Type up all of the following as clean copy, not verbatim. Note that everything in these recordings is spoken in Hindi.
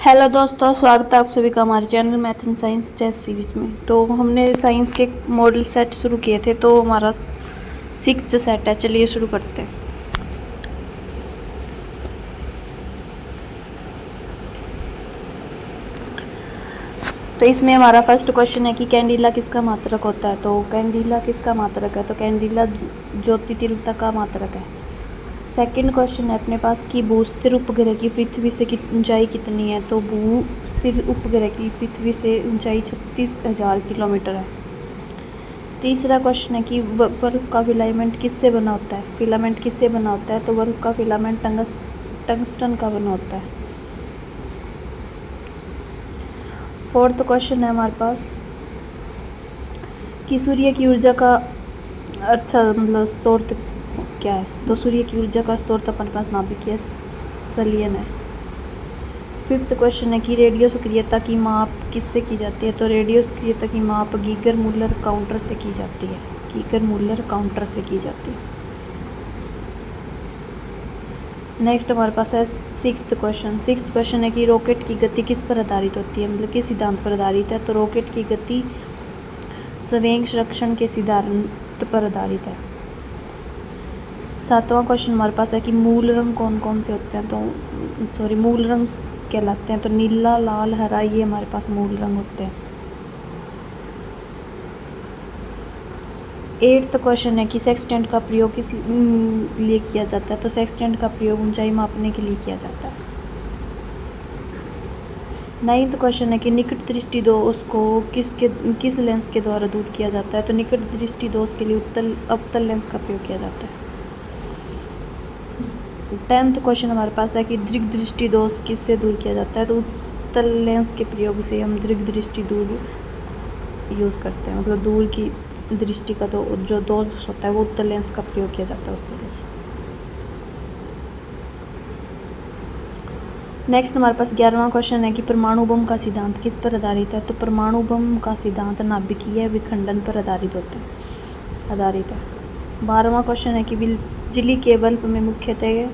हेलो दोस्तों, स्वागत है आप सभी का हमारे channel math and science test series में। तो हमने साइंस के मॉडल सेट शुरू किए थे, तो हमारा 6th सेट है। चलिए शुरू करते हैं। तो इसमें हमारा फर्स्ट क्वेश्चन है कि कैंडिला किसका मात्रक होता है। तो कैंडिला किसका मात्रक है? तो कैंडिला ज्योति तीव्रता का मात्रक है। सेकंड क्वेश्चन है अपने पास कि भूस्थिर उपग्रह की पृथ्वी से ऊंचाई कितनी है। तो भूस्थिर उपग्रह की पृथ्वी से ऊंचाई 36,000 किलोमीटर है। तीसरा क्वेश्चन है कि बल्ब का फिलामेंट किससे बना होता है। फिलामेंट किससे बना होता है? तो बल्ब का फिलामेंट टंगस्टन का बना होता है। फोर्थ क्वेश्चन है हमारे पास कि सूर्य की ऊर्जा का स्रोत क्या है। तो सूर्य की ऊर्जा का स्रोत अपने पास नाभिकीय संलयन है। फिफ्थ क्वेश्चन है कि रेडियो सक्रियता की माप किससे की जाती है। तो रेडियो सक्रियता की माप गीगर मूलर काउंटर से की जाती है। गीगर मूलर काउंटर से की जाती है। नेक्स्ट हमारे पास है सिक्स्थ क्वेश्चन है कि रॉकेट की गति किस पर आधारित होती है, मतलब किस सिद्धांत पर आधारित है। तो रॉकेट की गति संवेग संरक्षण के सिद्धांत पर आधारित है। सातवां क्वेश्चन हमारे पास है कि मूल रंग कौन कौन से होते हैं। तो मूल रंग कहलाते हैं। तो नीला, लाल, हरा, ये हमारे पास मूल रंग होते हैं। 8th क्वेश्चन है कि सेक्सटेंट का प्रयोग किस लिए किया जाता है। तो सेक्सटेंट का प्रयोग ऊंचाई मापने के लिए किया जाता है। 9th क्वेश्चन है कि निकट दृष्टि दोष को किस लेंस के द्वारा दूर किया जाता है। तो निकट दृष्टि दोष के लिए अवतल लेंस का प्रयोग किया जाता है। 10th क्वेश्चन हमारे पास है कि दीर्घ दृष्टि दोष किससे दूर किया जाता है। तो उत्तल लेंस के प्रयोग से हम दीर्घ दृष्टि दूर यूज़ करते हैं, मतलब दूर की दृष्टि का जो दोष होता है वो उत्तल लेंस का प्रयोग किया जाता है उसके लिए। नेक्स्ट हमारे पास 11वां क्वेश्चन है कि परमाणु बम का सिद्धांत किस पर आधारित है। तो परमाणु बम का सिद्धांत नाभिकीय विखंडन पर आधारित है। 12वां क्वेश्चन है कि बिजली के बल्ब में मुख्यतः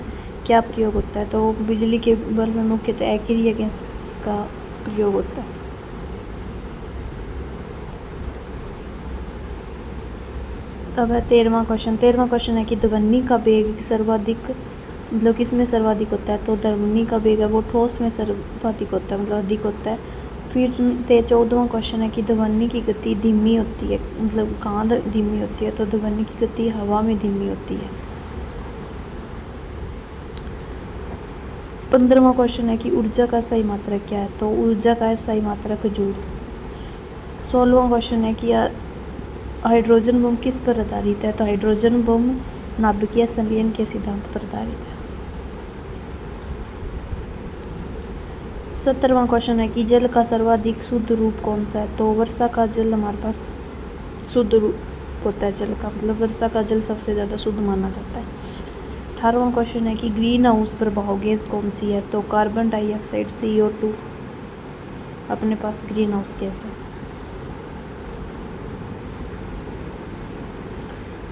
क्या प्रयोग होता है। तो बिजली के बल्ब में मुख्यतः एक्रिय गैस का प्रयोग होता है। अब है 13वां क्वेश्चन है कि ध्वनि का वेग सर्वाधिक, मतलब किस में सर्वाधिक होता है। तो ध्वनि का वेग है वो ठोस में सर्वाधिक होता है, मतलब अधिक होता है। फिर 14वां क्वेश्चन है कि ध्वनि की गति धीमी होती है, मतलब कहाँ धीमी होती है। तो ध्वनि की गति हवा में धीमी होती है। 15वां क्वेश्चन है कि ऊर्जा का सही मात्रक क्या है। तो ऊर्जा का सही मात्रक जूल। 16वां क्वेश्चन है कि हाइड्रोजन बम किस पर आधारित है। तो हाइड्रोजन बम नाभिकीय संलयन के सिद्धांत पर आधारित है। 17वां क्वेश्चन है कि जल का सर्वाधिक शुद्ध रूप कौन सा है। तो वर्षा का जल हमारे पास शुद्ध रूप होता है जल का, मतलब वर्षा का जल सबसे ज़्यादा शुद्ध माना जाता है। 18वां क्वेश्चन है कि ग्रीन हाउस प्रभाव गैस कौन सी है। तो कार्बन डाइऑक्साइड, CO2 अपने पास ग्रीन हाउस गैस है।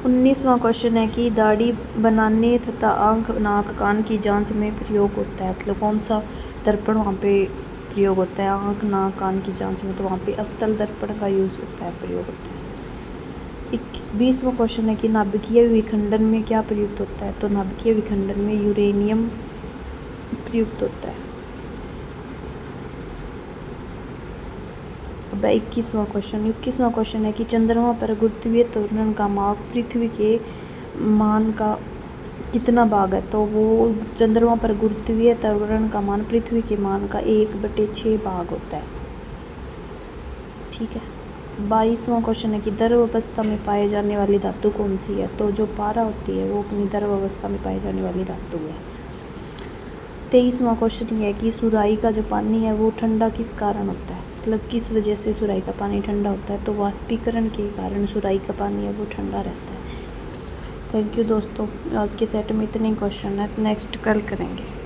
19वां क्वेश्चन है कि दाढ़ी बनाने तथा आँख, नाक, कान की जांच में प्रयोग होता है, मतलब कौन सा दर्पण वहाँ पे प्रयोग होता है आँख, नाक, कान की जांच में। तो वहाँ पे अवतल दर्पण का यूज़ होता है, प्रयोग होता है। 20वां क्वेश्चन है कि नाभिकीय विखंडन में क्या प्रयुक्त होता है। तो नाभिकीय विखंडन में यूरेनियम प्रयुक्त होता है। अब 21वां क्वेश्चन है कि चंद्रमा पर गुरुत्वीय त्वरण का माप पृथ्वी के मान का कितना भाग है। तो वो चंद्रमा पर गुरुत्वीय त्वरण का मान पृथ्वी के मान का 1/6 भाग होता है। ठीक है। 22वां क्वेश्चन है कि द्रव अवस्था में पाए जाने वाली धातु कौन सी है। तो जो पारा होती है वो अपनी द्रव अवस्था में पाई जाने वाली धातु है। 23वां क्वेश्चन ये है कि सुराही का जो पानी है वो ठंडा किस कारण होता है, मतलब किस वजह से सुराही का पानी ठंडा होता है। तो वाष्पीकरण के कारण सुराही का पानी है वो ठंडा रहता है। थैंक यू दोस्तों, आज के सेट में इतने क्वेश्चन है, नेक्स्ट कल करेंगे।